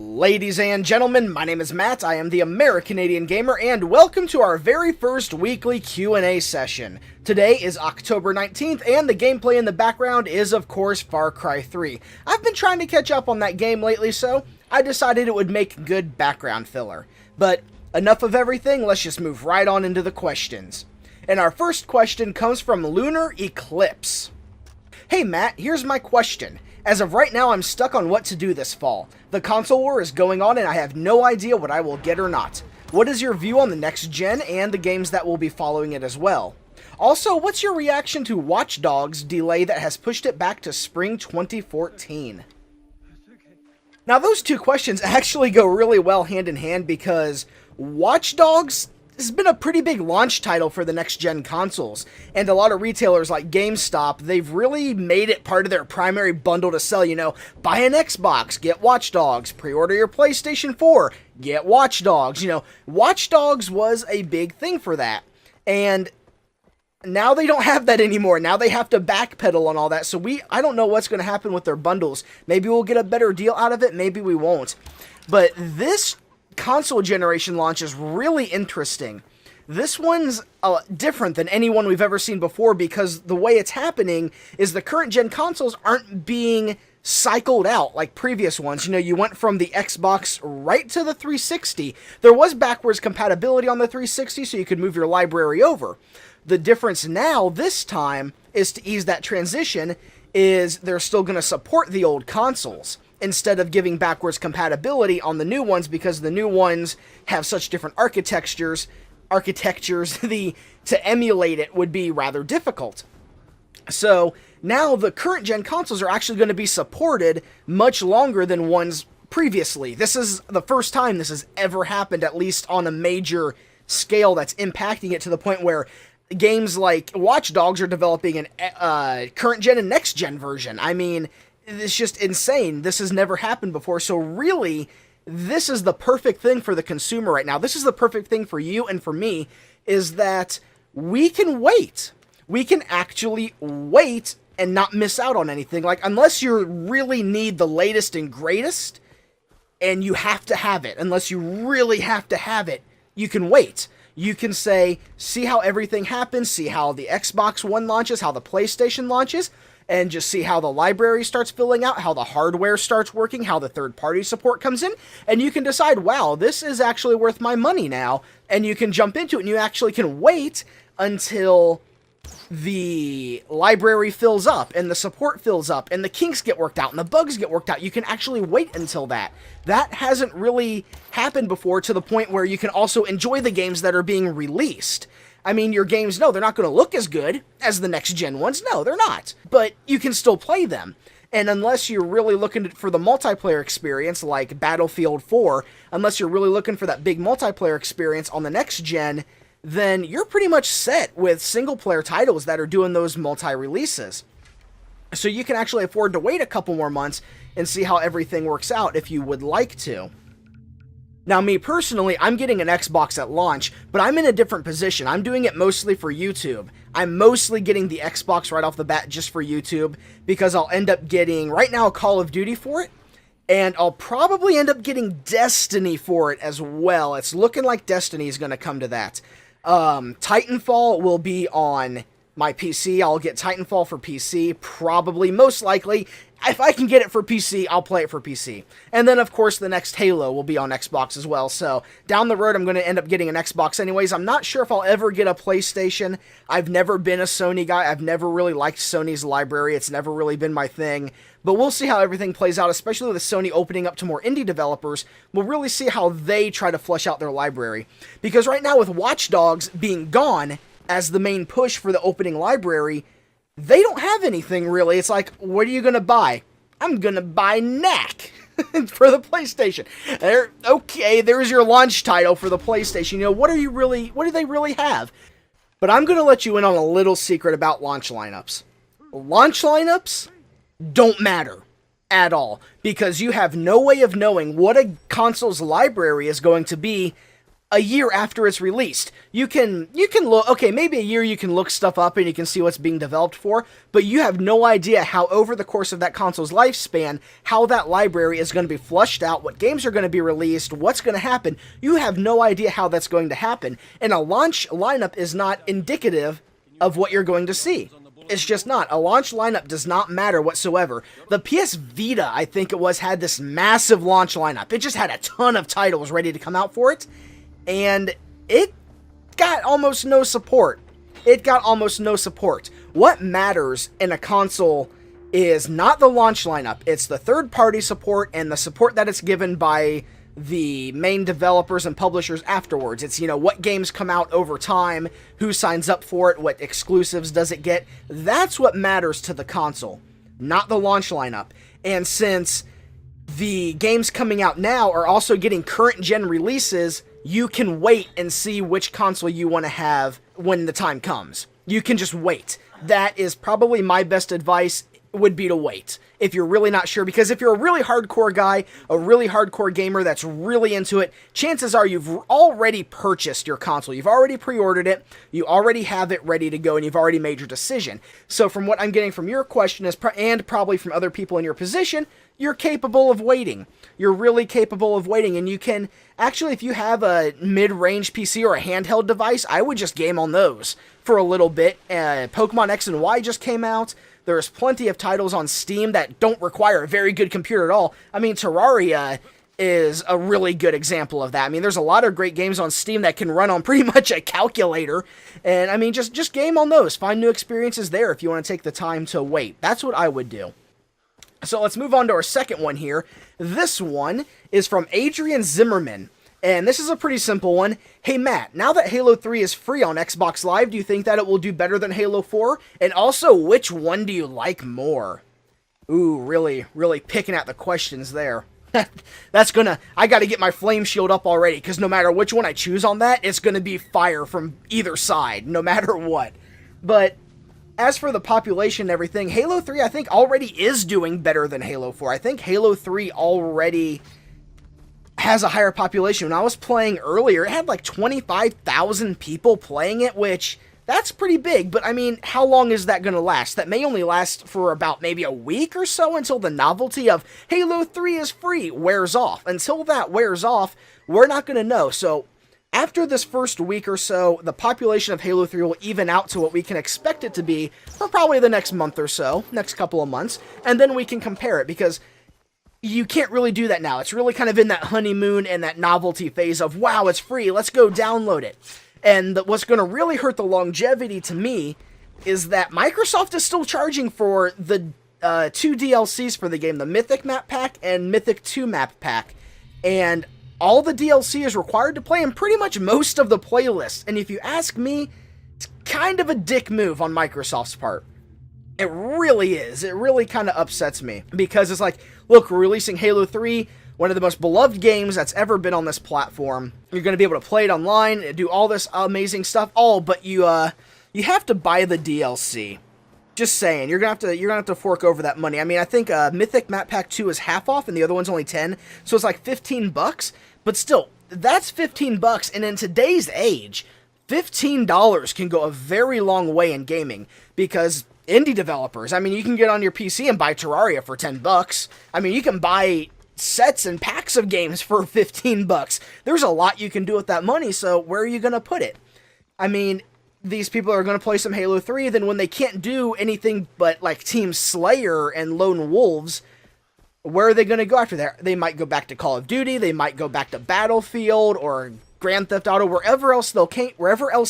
Ladies and gentlemen, my name is Matt, I am the American-Canadian Gamer, and welcome to our very first weekly Q&A session. Today is October 19th, and the gameplay in the background is, of course, Far Cry 3. I've been trying to catch up on that game lately, so I decided it would make good background filler. But enough of everything, let's just move right on into the questions. And our first question comes from Lunar Eclipse. Hey Matt, here's my question. As of right now, I'm stuck on what to do this fall. The console war is going on and I have no idea what I will get or not. What is your view on the next gen and the games that will be following it as well? Also, what's your reaction to Watch Dogs' delay that has pushed it back to spring 2014? Now, those two questions actually go really well hand in hand because Watch Dogs has been a pretty big launch title for the next-gen consoles, and a lot of retailers like GameStop, they've really made it part of their primary bundle to sell, you know, buy an Xbox, get Watch Dogs, pre-order your PlayStation 4, get Watch Dogs, you know, Watch Dogs was a big thing for that, and now they don't have that anymore. Now they have to backpedal on all that, so I don't know what's going to happen with their bundles. Maybe we'll get a better deal out of it, maybe we won't, but this console generation launch is really interesting. This one's different than any one we've ever seen before because the way it's happening is the current gen consoles aren't being cycled out like previous ones. You know, you went from the Xbox right to the 360. There was backwards compatibility on the 360, so you could move your library over. The difference now, this time, is to ease that transition, is they're still going to support the old consoles instead of giving backwards compatibility on the new ones, because the new ones have such different architectures, to emulate it would be rather difficult. So now the current gen consoles are actually going to be supported much longer than ones previously. This is the first time this has ever happened, at least on a major scale that's impacting it to the point where games like Watch Dogs are developing an current gen and next gen version. I mean, it's just insane. This has never happened before. So really, this is the perfect thing for the consumer right now. This is the perfect thing for you and for me, is that we can wait. We can actually wait and not miss out on anything. Like, unless you really need the latest and greatest, and you have to have it, unless you really have to have it, you can wait. You can say, see how everything happens, see how the Xbox One launches, how the PlayStation launches, and just see how the library starts filling out, how the hardware starts working, how the third-party support comes in, and you can decide, wow, this is actually worth my money now, and you can jump into it, and you actually can wait until the library fills up, and the support fills up, and the kinks get worked out, and the bugs get worked out. You can actually wait until that. That hasn't really happened before, to the point where you can also enjoy the games that are being released. I mean, your games, no, they're not going to look as good as the next-gen ones. No, they're not. But you can still play them. And unless you're really looking for the multiplayer experience, like Battlefield 4, unless you're really looking for that big multiplayer experience on the next-gen, then you're pretty much set with single-player titles that are doing those multi-releases. So you can actually afford to wait a couple more months and see how everything works out if you would like to. Now, me personally, I'm getting an Xbox at launch, but I'm in a different position. I'm doing it mostly for YouTube. I'm mostly getting the Xbox right off the bat just for YouTube, because I'll end up getting, right now, Call of Duty for it, and I'll probably end up getting Destiny for it as well. It's looking like Destiny is going to come to that. Titanfall will be on my PC. I'll get Titanfall for PC, probably, most likely. If I can get it for PC, I'll play it for PC. And then, of course, the next Halo will be on Xbox as well. So, down the road, I'm going to end up getting an Xbox anyways. I'm not sure if I'll ever get a PlayStation. I've never been a Sony guy. I've never really liked Sony's library. It's never really been my thing. But we'll see how everything plays out, especially with Sony opening up to more indie developers. We'll really see how they try to flesh out their library. Because right now, with Watch Dogs being gone as the main push for the opening library, they don't have anything really. It's like, what are you going to buy? I'm going to buy Knack for the PlayStation. Okay, there's your launch title for the PlayStation. You know, what do they really have? But I'm going to let you in on a little secret about launch lineups. Launch lineups don't matter at all, because you have no way of knowing what a console's library is going to be a year after it's released. You can look, okay, maybe a year you can look stuff up and you can see what's being developed for, but you have no idea how over the course of that console's lifespan, how that library is going to be flushed out, what games are going to be released, what's going to happen. You have no idea how that's going to happen, and a launch lineup is not indicative of what you're going to see. It's just not. A launch lineup does not matter whatsoever. The PS Vita, I think it was, had this massive launch lineup. It just had a ton of titles ready to come out for it, and it got almost no support. What matters in a console is not the launch lineup. It's the third-party support and the support that it's given by the main developers and publishers afterwards. It's, what games come out over time, who signs up for it, what exclusives does it get. That's what matters to the console, not the launch lineup. And since the games coming out now are also getting current-gen releases, you can wait and see which console you want to have when the time comes. You can just wait. That is probably my best advice, would be to wait if you're really not sure, because if you're a really hardcore guy, a really hardcore gamer that's really into it, chances are you've already purchased your console. You've already pre-ordered it, you already have it ready to go, and you've already made your decision. So from what I'm getting from your question is, and probably from other people in your position, you're capable of waiting. You're really capable of waiting, and you can actually, if you have a mid-range PC or a handheld device, I would just game on those for a little bit. Pokemon X and Y just came out. There's plenty of titles on Steam that don't require a very good computer at all. I mean, Terraria is a really good example of that. I mean, there's a lot of great games on Steam that can run on pretty much a calculator. And, I mean, just game on those. Find new experiences there if you want to take the time to wait. That's what I would do. So let's move on to our second one here. This one is from Adrian Zimmerman. And this is a pretty simple one. Hey Matt, now that Halo 3 is free on Xbox Live, do you think that it will do better than Halo 4? And also, which one do you like more? Ooh, really picking out the questions there. I gotta get my flame shield up already, because no matter which one I choose on that, it's gonna be fire from either side, no matter what. But as for the population and everything, Halo 3 I think already is doing better than Halo 4. I think Halo 3 already has a higher population. When I was playing earlier, it had like 25,000 people playing it, which, that's pretty big, but I mean, how long is that going to last? That may only last for about maybe a week or so until the novelty of Halo 3 is free wears off. Until that wears off, we're not going to know. So, after this first week or so, the population of Halo 3 will even out to what we can expect it to be for probably the next month or so, next couple of months, and then we can compare it, because you can't really do that now. It's really kind of in that honeymoon and that novelty phase of, wow, it's free, let's go download it. And what's going to really hurt the longevity to me is that Microsoft is still charging for the two DLCs for the game, the Mythic Map Pack and Mythic 2 Map Pack. And all the DLC is required to play in pretty much most of the playlists. And if you ask me, it's kind of a dick move on Microsoft's part. It really is. It really kind of upsets me, because it's like, look, we're releasing Halo 3, one of the most beloved games that's ever been on this platform. You're going to be able to play it online, do all this amazing stuff, but you have to buy the DLC. Just saying, you're gonna have to fork over that money. I mean, I think Mythic Map Pack 2 is half off, and the other one's only 10, so it's like $15. But still, that's $15, and in today's age, $15 can go a very long way in gaming, because indie developers, I mean, you can get on your PC and buy Terraria for $10. I mean, you can buy sets and packs of games for $15. There's a lot you can do with that money, so where are you going to put it? I mean, these people are going to play some Halo 3, then when they can't do anything but, like, Team Slayer and Lone Wolves, where are they going to go after that? They might go back to Call of Duty, they might go back to Battlefield, or Grand Theft Auto, wherever else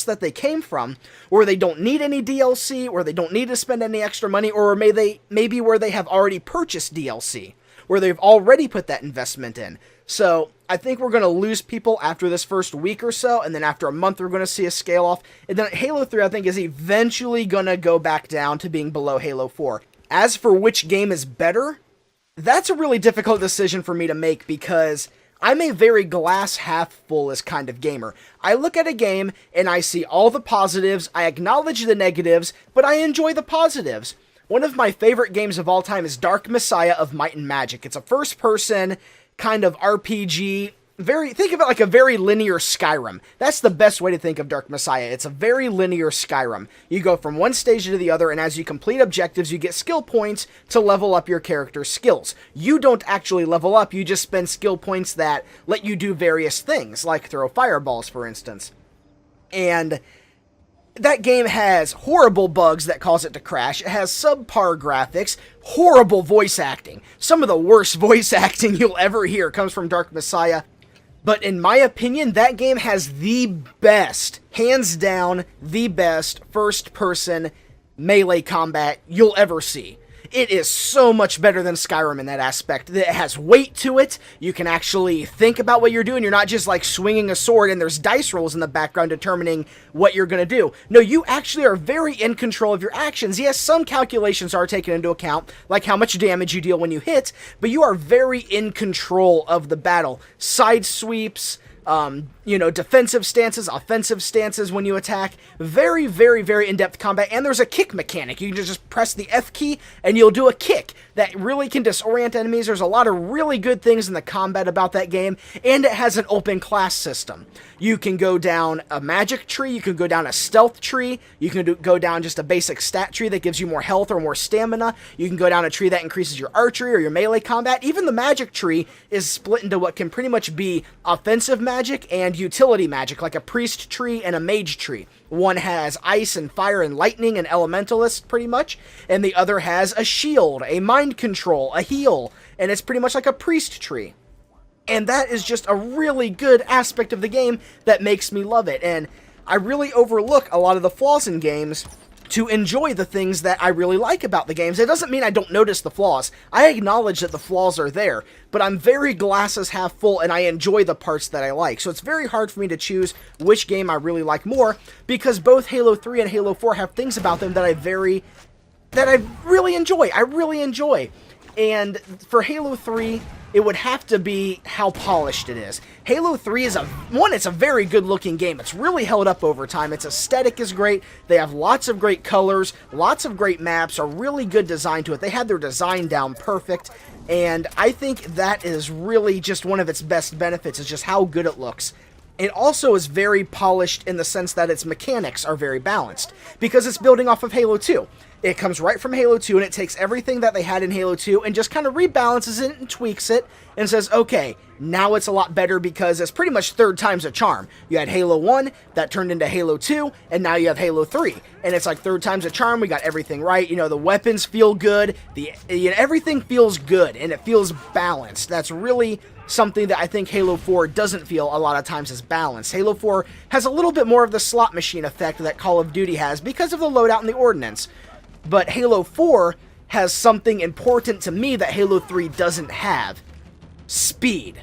that they came from, where they don't need any DLC, where they don't need to spend any extra money, or maybe where they have already purchased DLC, where they've already put that investment in. So, I think we're going to lose people after this first week or so, and then after a month we're going to see a scale off, and then Halo 3 I think is eventually going to go back down to being below Halo 4. As for which game is better, that's a really difficult decision for me to make, because I'm a very glass half full kind of gamer. I look at a game and I see all the positives, I acknowledge the negatives, but I enjoy the positives. One of my favorite games of all time is Dark Messiah of Might and Magic. It's a first-person kind of RPG think of it like a very linear Skyrim. That's the best way to think of Dark Messiah. It's a very linear Skyrim. You go from one stage to the other, and as you complete objectives, you get skill points to level up your character's skills. You don't actually level up, you just spend skill points that let you do various things, like throw fireballs, for instance. And that game has horrible bugs that cause it to crash. It has subpar graphics, horrible voice acting. Some of the worst voice acting you'll ever hear comes from Dark Messiah. But in my opinion, that game has the best, hands down, the best first-person melee combat you'll ever see. It is so much better than Skyrim in that aspect. It has weight to it. You can actually think about what you're doing. You're not just like swinging a sword and there's dice rolls in the background determining what you're going to do. No, you actually are very in control of your actions. Yes, some calculations are taken into account, like how much damage you deal when you hit, but you are very in control of the battle. Side sweeps, defensive stances, offensive stances when you attack. Very, very, very in-depth combat. And there's a kick mechanic. You can just press the F key and you'll do a kick that really can disorient enemies. There's a lot of really good things in the combat about that game. And it has an open class system. You can go down a magic tree. You can go down a stealth tree. You can go down just a basic stat tree that gives you more health or more stamina. You can go down a tree that increases your archery or your melee combat. Even the magic tree is split into what can pretty much be offensive magic and utility magic, like a priest tree and a mage tree. One has ice and fire and lightning and elementalist, pretty much, and the other has a shield, a mind control, a heal, and it's pretty much like a priest tree. And that is just a really good aspect of the game that makes me love it, and I really overlook a lot of the flaws in games to enjoy the things that I really like about the games. It doesn't mean I don't notice the flaws. I acknowledge that the flaws are there, but I'm very glasses half full and I enjoy the parts that I like. So it's very hard for me to choose which game I really like more, because both Halo 3 and Halo 4 have things about them that I really enjoy. And for Halo 3, it would have to be how polished it is. Halo 3 is it's a very good looking game. It's really held up over time. Its aesthetic is great. They have lots of great colors, lots of great maps, a really good design to it. They had their design down perfect, and I think that is really just one of its best benefits, is just how good it looks. It also is very polished in the sense that its mechanics are very balanced, because it's building off of Halo 2. It comes right from Halo 2, and it takes everything that they had in Halo 2 and just kind of rebalances it and tweaks it and says, okay, now it's a lot better because it's pretty much third time's a charm. You had Halo 1, that turned into Halo 2, and now you have Halo 3. And it's like third time's a charm, we got everything right. The weapons feel good, everything feels good, and it feels balanced. That's really something that I think Halo 4 doesn't feel a lot of times as balanced. Halo 4 has a little bit more of the slot machine effect that Call of Duty has because of the loadout and the ordnance. But Halo 4 has something important to me that Halo 3 doesn't have. Speed.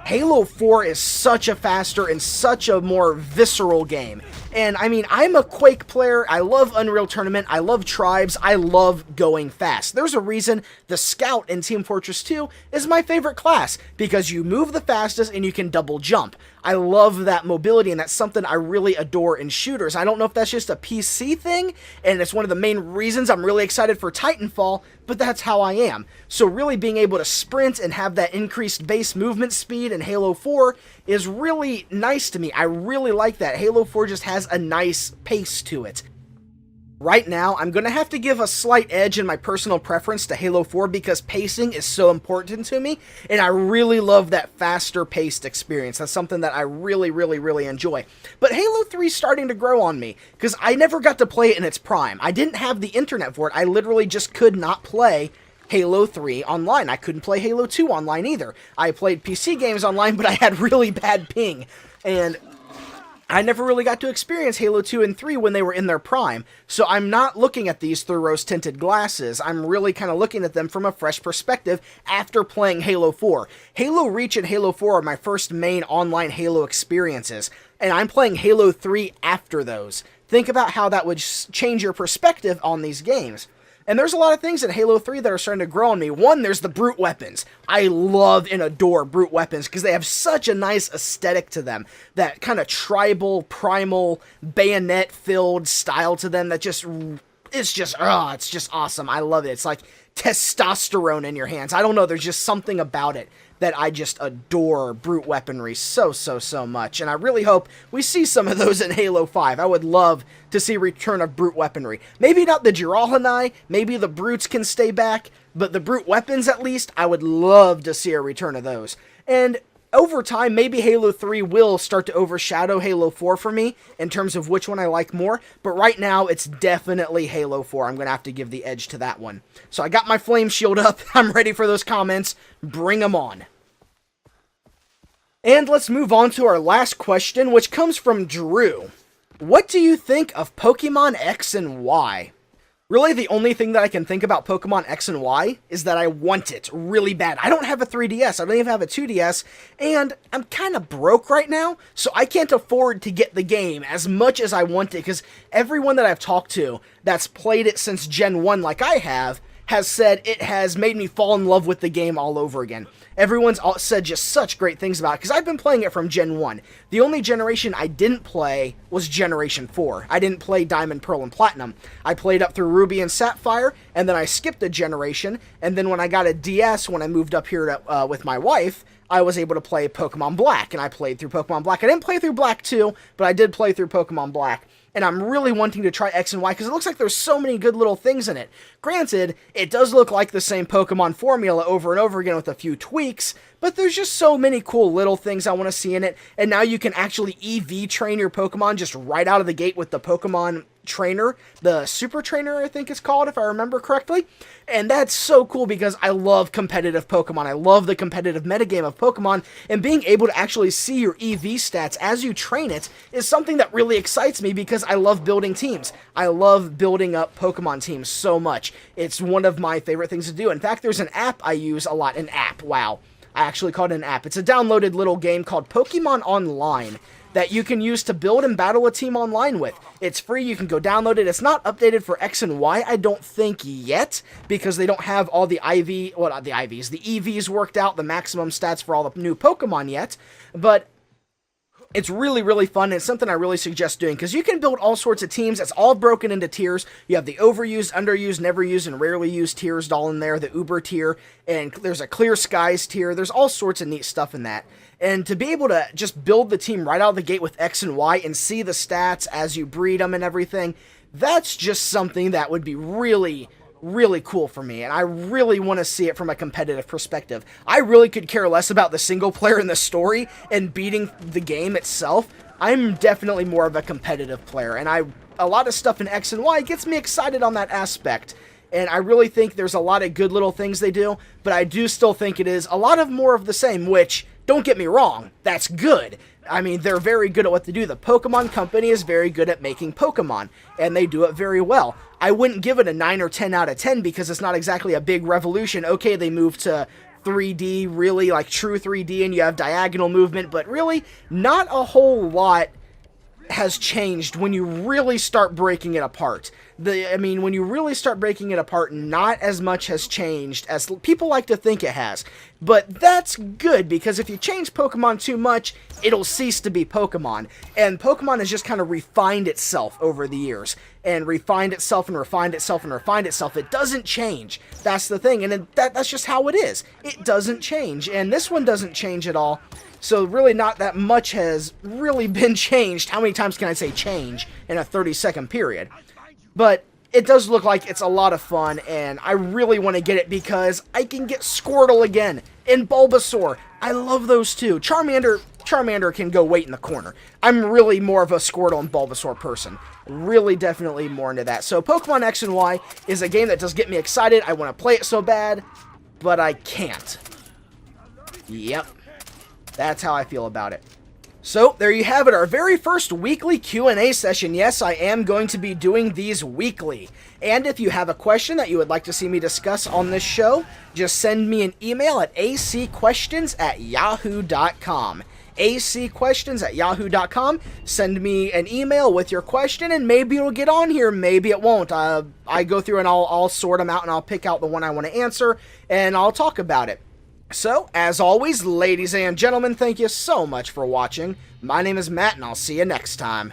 Halo 4 is such a faster and such a more visceral game. And I mean, I'm a Quake player, I love Unreal Tournament, I love Tribes, I love going fast. There's a reason the Scout in Team Fortress 2 is my favorite class, because you move the fastest and you can double jump. I love that mobility, and that's something I really adore in shooters. I don't know if that's just a PC thing, and it's one of the main reasons I'm really excited for Titanfall, but that's how I am. So really being able to sprint and have that increased base movement speed in Halo 4 is really nice to me. I really like that. Halo 4 just has a nice pace to it. Right now, I'm going to have to give a slight edge in my personal preference to Halo 4 because pacing is so important to me, and I really love that faster paced experience. That's something that I really, really, really enjoy. But Halo 3 is starting to grow on me, because I never got to play it in its prime. I didn't have the internet for it. I literally just could not play Halo 3 online. I couldn't play Halo 2 online either. I played PC games online, but I had really bad ping, and I never really got to experience Halo 2 and 3 when they were in their prime, so I'm not looking at these through rose-tinted glasses. I'm really kind of looking at them from a fresh perspective after playing Halo 4. Halo Reach and Halo 4 are my first main online Halo experiences, and I'm playing Halo 3 after those. Think about how that would change your perspective on these games. And there's a lot of things in Halo 3 that are starting to grow on me. One, there's the brute weapons. I love and adore brute weapons because they have such a nice aesthetic to them. That kind of tribal, primal, bayonet-filled style to them that just, it's just awesome. I love it. It's like testosterone in your hands. I don't know, there's just something about it that I just adore brute weaponry so much, and I really hope we see some of those in Halo 5. I would love to see return of brute weaponry. Maybe not the Jiralhanai, maybe the brutes can stay back, but the brute weapons at least, I would love to see a return of those. And over time, maybe Halo 3 will start to overshadow Halo 4 for me in terms of which one I like more, but right now it's definitely Halo 4. I'm going to have to give the edge to that one. So I got my flame shield up. I'm ready for those comments. Bring them on. And let's move on to our last question, which comes from Drew. What do you think of Pokemon X and Y? Really, the only thing that I can think about Pokemon X and Y is that I want it really bad. I don't have a 3DS, I don't even have a 2DS, and I'm kind of broke right now, so I can't afford to get the game as much as I want it, because everyone that I've talked to that's played it since Gen 1 like I have, has said it has made me fall in love with the game all over again. Everyone's said just such great things about it, because I've been playing it from Gen 1. The only generation I didn't play was Generation 4. I didn't play Diamond, Pearl, and Platinum. I played up through Ruby and Sapphire, and then I skipped a generation, and then when I got a DS, when I moved up here to, with my wife, I was able to play Pokemon Black, and I played through Pokemon Black. I didn't play through Black 2, but I did play through Pokemon Black. And I'm really wanting to try X and Y because it looks like there's so many good little things in it. Granted, it does look like the same Pokemon formula over and over again with a few tweaks, but there's just so many cool little things I want to see in it. And now you can actually EV train your Pokemon just right out of the gate with the Pokemon Trainer, the Super Trainer I think it's called if I remember correctly. And that's so cool because I love competitive Pokemon. I love the competitive metagame of Pokemon, and being able to actually see your EV stats as you train it is something that really excites me because I love building teams. I love building up Pokemon teams so much. It's one of my favorite things to do. In fact, there's an app I use a lot, wow. I actually call it an app. It's a downloaded little game called Pokemon Online that you can use to build and battle a team online with. It's free, you can go download it. It's not updated for X and Y, I don't think yet, because they don't have all the the EVs worked out, the maximum stats for all the new Pokemon yet, but it's really fun, and it's something I really suggest doing, because you can build all sorts of teams. It's all broken into tiers. You have the overused, underused, never used, and rarely used tiers all in there, the Uber tier, and there's a Clear Skies tier. There's all sorts of neat stuff in that. And to be able to just build the team right out of the gate with X and Y and see the stats as you breed them and everything, that's just something that would be really cool for me, and I really want to see it from a competitive perspective. I really could care less about the single player in the story and beating the game itself. I'm definitely more of a competitive player, and a lot of stuff in X and Y gets me excited on that aspect. And I really think there's a lot of good little things they do, but I do still think it is a lot of more of the same, which, don't get me wrong, that's good. I mean, they're very good at what they do. The Pokemon Company is very good at making Pokemon, and they do it very well. I wouldn't give it a 9 or 10 out of 10 because it's not exactly a big revolution. Okay, they moved to 3D, really, like true 3D, and you have diagonal movement, but really, not a whole lot has changed when you really start breaking it apart. When you really start breaking it apart, not as much has changed as people like to think it has. But that's good, because if you change Pokemon too much, it'll cease to be Pokemon. And Pokemon has just kind of refined itself over the years. And refined itself and refined itself and refined itself. It doesn't change. That's the thing. And that's just how it is. It doesn't change. And this one doesn't change at all. So really not that much has really been changed. How many times can I say change in a 30-second period? But it does look like it's a lot of fun, and I really want to get it because I can get Squirtle again, and Bulbasaur. I love those two. Charmander can go wait in the corner. I'm really more of a Squirtle and Bulbasaur person. Really definitely more into that. So Pokemon X and Y is a game that does get me excited. I want to play it so bad, but I can't. Yep. That's how I feel about it. So, there you have it, our very first weekly Q&A session. Yes, I am going to be doing these weekly. And if you have a question that you would like to see me discuss on this show, just send me an email at ACQuestions@yahoo.com. ACQuestions@yahoo.com. Send me an email with your question, and maybe it'll get on here, maybe it won't. I go through and I'll sort them out, and I'll pick out the one I want to answer, and I'll talk about it. So, as always, ladies and gentlemen, thank you so much for watching. My name is Matt, and I'll see you next time.